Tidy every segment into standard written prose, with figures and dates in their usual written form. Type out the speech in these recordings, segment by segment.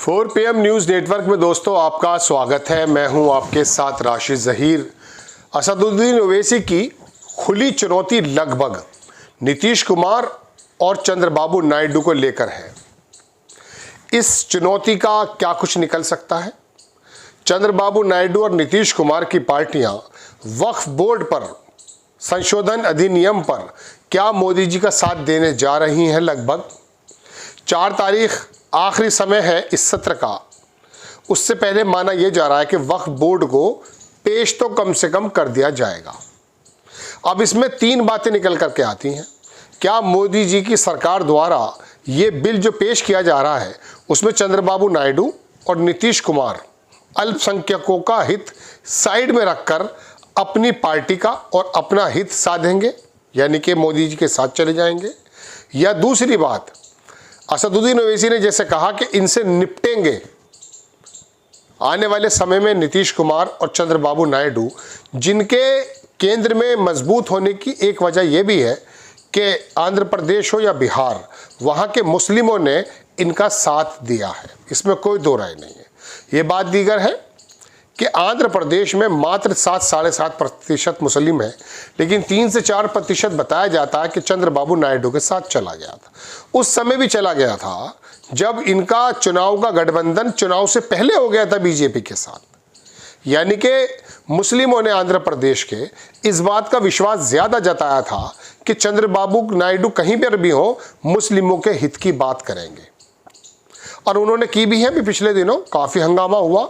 4 PM news network में दोस्तों आपका स्वागत है। मैं हूं आपके साथ राशिद ज़हीर। असदुद्दीन ओवैसी की खुली चुनौती लगभग नीतीश कुमार और चंद्रबाबू नायडू को लेकर है। इस चुनौती का क्या कुछ निकल सकता है? चंद्रबाबू नायडू और नीतीश कुमार की पार्टियां वक्फ बोर्ड पर संशोधन अधिनियम पर क्या मोदी जी का साथ देने जा रही हैं? लगभग 4 तारीख आखिरी समय है इस सत्र का। उससे पहले माना यह जा रहा है कि वक्फ बोर्ड को पेश तो कम से कम कर दिया जाएगा। अब इसमें 3 बातें निकल करके आती हैं। क्या मोदी जी की सरकार द्वारा ये बिल जो पेश किया जा रहा है उसमें चंद्रबाबू नायडू और नीतीश कुमार अल्पसंख्यकों का हित साइड में रखकर अपनी पार्टी का और अपना हित साधेंगे, यानी कि मोदी जी के साथ चले जाएंगे? या दूसरी बात, असदुद्दीन ओवैसी ने जैसे कहा कि इनसे निपटेंगे, आने वाले समय में नीतीश कुमार और चंद्रबाबू नायडू, जिनके केंद्र में मजबूत होने की एक वजह यह भी है कि आंध्र प्रदेश हो या बिहार, वहाँ के मुस्लिमों ने इनका साथ दिया है, इसमें कोई दो राय नहीं है। ये बात दीगर है कि आंध्र प्रदेश में मात्र 7-7.5% मुस्लिम है, लेकिन 3 से 4% बताया जाता है कि चंद्रबाबू नायडू के साथ चला गया था। उस समय भी चला गया था जब इनका चुनाव का गठबंधन चुनाव से पहले हो गया था बीजेपी के साथ, यानी कि मुस्लिमों ने आंध्र प्रदेश के इस बात का विश्वास ज़्यादा जताया था कि चंद्रबाबू नायडू कहीं पर भी हो मुस्लिमों के हित की बात करेंगे, और उन्होंने की भी है। भी पिछले दिनों काफ़ी हंगामा हुआ।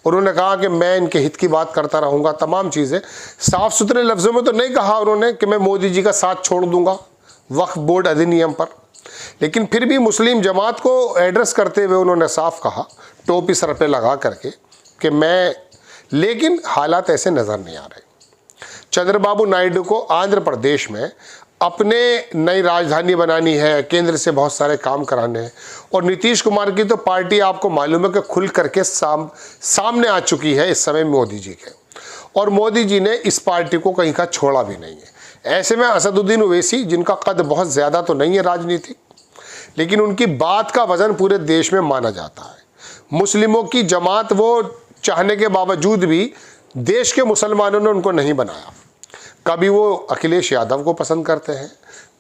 उन्होंने कहा कि मैं इनके हित की बात करता रहूँगा, तमाम चीज़ें। साफ सुथरे लफ्ज़ों में तो नहीं कहा उन्होंने कि मैं मोदी जी का साथ छोड़ दूंगा वक्फ बोर्ड अधिनियम पर, लेकिन फिर भी मुस्लिम जमात को एड्रेस करते हुए उन्होंने साफ कहा, टोपी सर पे लगा करके, कि मैं, लेकिन हालात ऐसे नज़र नहीं आ रहे। चंद्रबाबू नायडू को आंध्र प्रदेश में अपने नई राजधानी बनानी है, केंद्र से बहुत सारे काम कराने हैं, और नीतीश कुमार की तो पार्टी आपको मालूम है कि खुल करके सामने आ चुकी है इस समय मोदी जी के, और मोदी जी ने इस पार्टी को कहीं का छोड़ा भी नहीं है। ऐसे में असदुद्दीन ओवैसी, जिनका कद बहुत ज़्यादा तो नहीं है राजनीतिक, लेकिन उनकी बात का वज़न पूरे देश में माना जाता है। मुस्लिमों की जमात वो चाहने के बावजूद भी देश के मुसलमानों ने उनको नहीं बनाया। कभी वो अखिलेश यादव को पसंद करते हैं,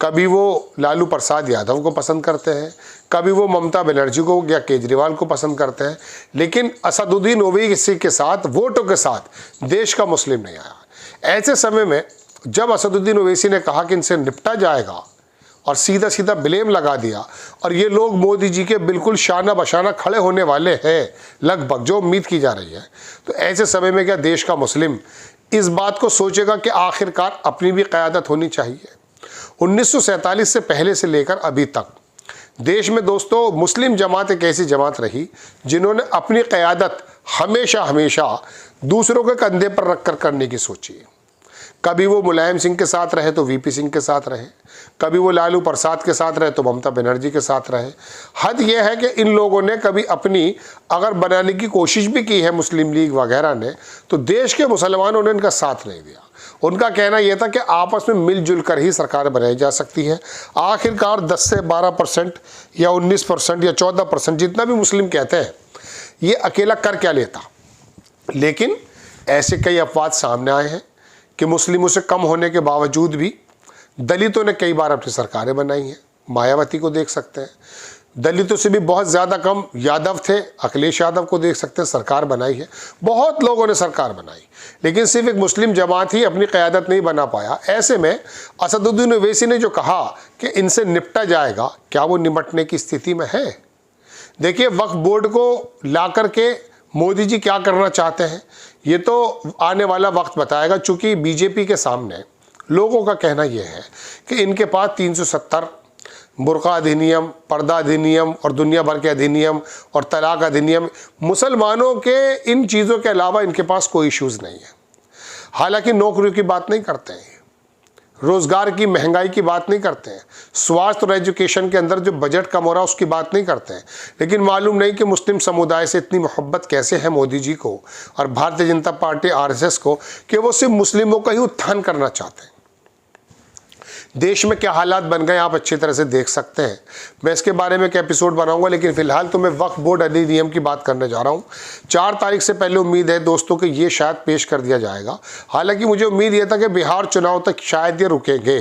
कभी वो लालू प्रसाद यादव को पसंद करते हैं, कभी वो ममता बनर्जी को या केजरीवाल को पसंद करते हैं, लेकिन असदुद्दीन ओवैसी के साथ, वोटों के साथ देश का मुस्लिम नहीं आया। ऐसे समय में जब असदुद्दीन ओवैसी ने कहा कि इनसे निपटा जाएगा और सीधा सीधा ब्लेम लगा दिया, और ये लोग मोदी जी के बिल्कुल शाना बशाना खड़े होने वाले हैं, लगभग जो उम्मीद की जा रही है, तो ऐसे समय में क्या देश का मुस्लिम इस बात को सोचेगा कि आखिरकार अपनी भी क़यादत होनी चाहिए? 1947 से पहले से लेकर अभी तक देश में दोस्तों मुस्लिम जमात एक ऐसी जमात रही जिन्होंने अपनी क़यादत हमेशा हमेशा दूसरों के कंधे पर रख कर करने की सोची है। कभी वो मुलायम सिंह के साथ रहे तो वीपी सिंह के साथ रहे, कभी वो लालू प्रसाद के साथ रहे तो ममता बनर्जी के साथ रहे। हद यह है कि इन लोगों ने कभी अपनी अगर बनाने की कोशिश भी की है, मुस्लिम लीग वगैरह ने, तो देश के मुसलमानों ने इनका साथ नहीं दिया। उनका कहना यह था कि आपस में मिलजुल कर ही सरकार बनाई जा सकती है। आखिरकार 10 से 12% या 19% या 14%, जितना भी मुस्लिम कहते हैं, ये अकेला कर क्या लेता। लेकिन ऐसे कई अपवाद सामने आए हैं कि मुस्लिमों से कम होने के बावजूद भी दलितों ने कई बार अपनी सरकारें बनाई हैं। मायावती को देख सकते हैं, दलितों से भी बहुत ज़्यादा कम यादव थे, अखिलेश यादव को देख सकते हैं, सरकार बनाई है। बहुत लोगों ने सरकार बनाई, लेकिन सिर्फ एक मुस्लिम जमात ही अपनी क़यादत नहीं बना पाया। ऐसे में असदुद्दीन ओवैसी ने जो कहा कि इनसे निपटा जाएगा, क्या वो निपटने की स्थिति में है? देखिए, वक्फ बोर्ड को ला करके मोदी जी क्या करना चाहते हैं ये तो आने वाला वक्त बताएगा। चूँकि बीजेपी के सामने लोगों का कहना यह है कि इनके पास 370 बुर्का अधिनियम, पर्दा अधिनियम और दुनिया भर के अधिनियम और तलाक अधिनियम, मुसलमानों के इन चीज़ों के अलावा इनके पास कोई इश्यूज़ नहीं है। हालांकि नौकरियों की बात नहीं करते हैं, रोज़गार की, महंगाई की बात नहीं करते हैं, स्वास्थ्य और एजुकेशन के अंदर जो बजट कम हो रहा है उसकी बात नहीं करते हैं। लेकिन मालूम नहीं कि मुस्लिम समुदाय से इतनी मोहब्बत कैसे है मोदी जी को और भारतीय जनता पार्टी RSS को कि वो सिर्फ मुस्लिमों का ही उत्थान करना चाहते हैं। देश में क्या हालात बन गए आप अच्छी तरह से देख सकते हैं। मैं इसके बारे में एक एपिसोड बनाऊंगा, लेकिन फिलहाल तो मैं वक्फ बोर्ड अधिनियम की बात करने जा रहा हूं। 4 तारीख से पहले उम्मीद है दोस्तों कि ये शायद पेश कर दिया जाएगा। हालांकि मुझे उम्मीद ये था कि बिहार चुनाव तक शायद ये रुकेंगे,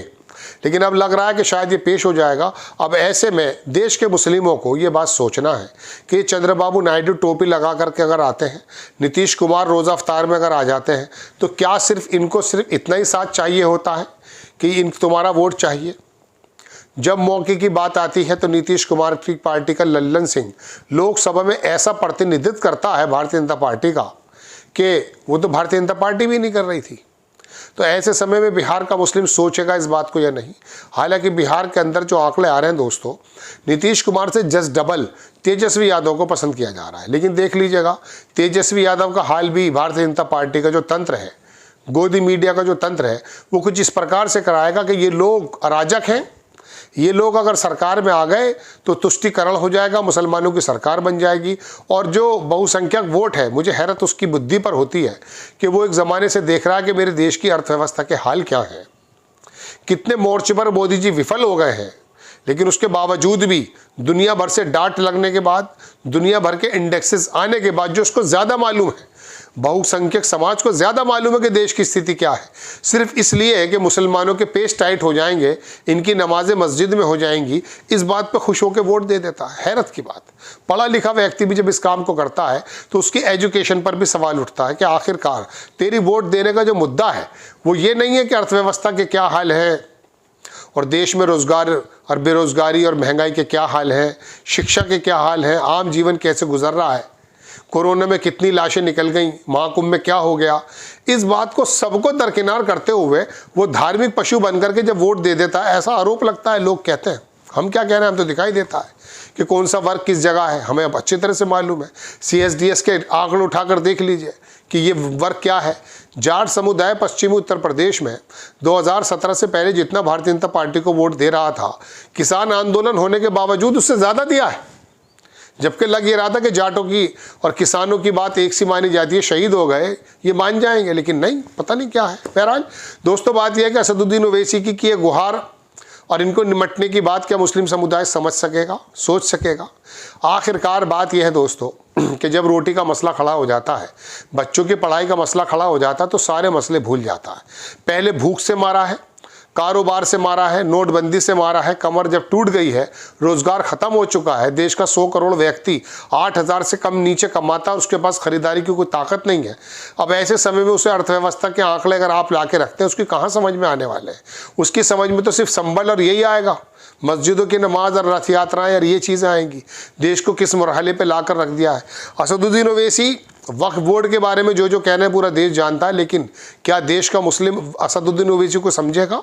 लेकिन अब लग रहा है कि शायद ये पेश हो जाएगा। अब ऐसे में देश के मुस्लिमों को ये बात सोचना है कि चंद्रबाबू नायडू टोपी लगा करके अगर आते हैं, नीतीश कुमार रोज़ा अफ्तार में अगर आ जाते हैं, तो क्या सिर्फ इनको सिर्फ इतना ही साथ चाहिए होता है कि तुम्हारा वोट चाहिए? जब मौके की बात आती है तो नीतीश कुमार की पार्टी का लल्लन सिंह लोकसभा में ऐसा प्रतिनिधित्व करता है भारतीय जनता पार्टी का कि वो तो भारतीय जनता पार्टी भी नहीं कर रही थी। तो ऐसे समय में बिहार का मुस्लिम सोचेगा इस बात को या नहीं? हालांकि बिहार के अंदर जो आंकड़े आ रहे हैं दोस्तों, नीतीश कुमार से जस्ट डबल तेजस्वी यादव को पसंद किया जा रहा है। लेकिन देख लीजिएगा, तेजस्वी यादव का हाल भी भारतीय जनता पार्टी का जो तंत्र है, गोदी मीडिया का जो तंत्र है, वो कुछ इस प्रकार से कराएगा कि ये लोग अराजक हैं, ये लोग अगर सरकार में आ गए तो तुष्टीकरण हो जाएगा, मुसलमानों की सरकार बन जाएगी। और जो बहुसंख्यक वोट है, मुझे हैरत उसकी बुद्धि पर होती है कि वो एक ज़माने से देख रहा है कि मेरे देश की अर्थव्यवस्था के हाल क्या है, कितने मोर्चे पर मोदी जी विफल हो गए हैं, लेकिन उसके बावजूद भी दुनिया भर से डांट लगने के बाद, दुनिया भर के इंडेक्सेस आने के बाद जो उसको ज़्यादा मालूम है, बहुसंख्यक समाज को ज़्यादा मालूम है कि देश की स्थिति क्या है, सिर्फ इसलिए है कि मुसलमानों के पेश टाइट हो जाएंगे, इनकी नमाजें मस्जिद में हो जाएंगी, इस बात पर खुश होकर वोट दे देता है। हैरत की बात, पढ़ा लिखा व्यक्ति भी जब इस काम को करता है तो उसकी एजुकेशन पर भी सवाल उठता है कि आखिरकार तेरी वोट देने का जो मुद्दा है वो ये नहीं है कि अर्थव्यवस्था के क्या हाल है और देश में रोज़गार और बेरोज़गारी और महंगाई के क्या हाल हैं, शिक्षा के क्या हाल हैं, आम जीवन कैसे गुजर रहा है, कोरोना में कितनी लाशें निकल गईं, महाकुंभ में क्या हो गया। इस बात को सबको दरकिनार करते हुए वो धार्मिक पशु बनकर के जब वोट दे देता है, ऐसा आरोप लगता है। लोग कहते हैं, हम क्या कह रहे हैं, हम तो दिखाई देता है कि कौन सा वर्ग किस जगह है, हमें अब अच्छी तरह से मालूम है। CSDS के आंकड़े उठाकर देख लीजिए कि ये वर्ग क्या है। जाट समुदाय पश्चिमी उत्तर प्रदेश में 2017 से पहले जितना भारतीय जनता पार्टी को वोट दे रहा था, किसान आंदोलन होने के बावजूद उससे ज़्यादा दिया है। जबकि लग ये रहा था कि जाटों की और किसानों की बात एक सी मानी जाती है, शहीद हो गए ये मान जाएंगे, लेकिन नहीं, पता नहीं क्या है। बहरहाल दोस्तों, बात यह है कि असदुद्दीन ओवैसी की ये गुहार और इनको निमटने की बात क्या मुस्लिम समुदाय समझ सकेगा, सोच सकेगा? आखिरकार बात यह है दोस्तों कि जब रोटी का मसला खड़ा हो जाता है, बच्चों की पढ़ाई का मसला खड़ा हो जाता है, तो सारे मसले भूल जाता है। पहले भूख से मारा है, कारोबार से मारा है, नोटबंदी से मारा है, कमर जब टूट गई है, रोजगार खत्म हो चुका है, देश का 100 करोड़ व्यक्ति 8,000 से कम नीचे कमाता है, उसके पास खरीदारी की कोई ताकत नहीं है। अब ऐसे समय में उसे अर्थव्यवस्था के आंकड़े अगर आप ला के रखते हैं, उसकी कहाँ समझ में आने वाले हैं? उसकी समझ में तो सिर्फ संबल और यही आएगा, मस्जिदों की नमाज और रथ यात्राएं और ये चीज़ें आएंगी। देश को किस मरहले पे ला कर रख दिया है। असदुद्दीन ओवैसी वक्फ बोर्ड के बारे में जो कहना है पूरा देश जानता है, लेकिन क्या देश का मुस्लिम असदुद्दीन ओवैसी को समझेगा?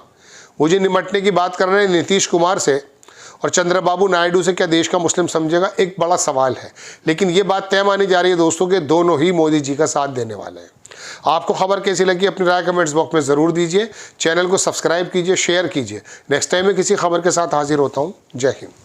वो जो निमटने की बात कर रहे हैं नीतीश कुमार से और चंद्रबाबू नायडू से, क्या देश का मुस्लिम समझेगा? एक बड़ा सवाल है। लेकिन ये बात तय मानी जा रही है दोस्तों कि दोनों ही मोदी जी का साथ देने वाले हैं। आपको खबर कैसी लगी अपनी राय कमेंट्स बॉक्स में ज़रूर दीजिए। चैनल को सब्सक्राइब कीजिए, शेयर कीजिए। नेक्स्ट टाइम मैं किसी खबर के साथ हाजिर होता हूँ। जय हिंद।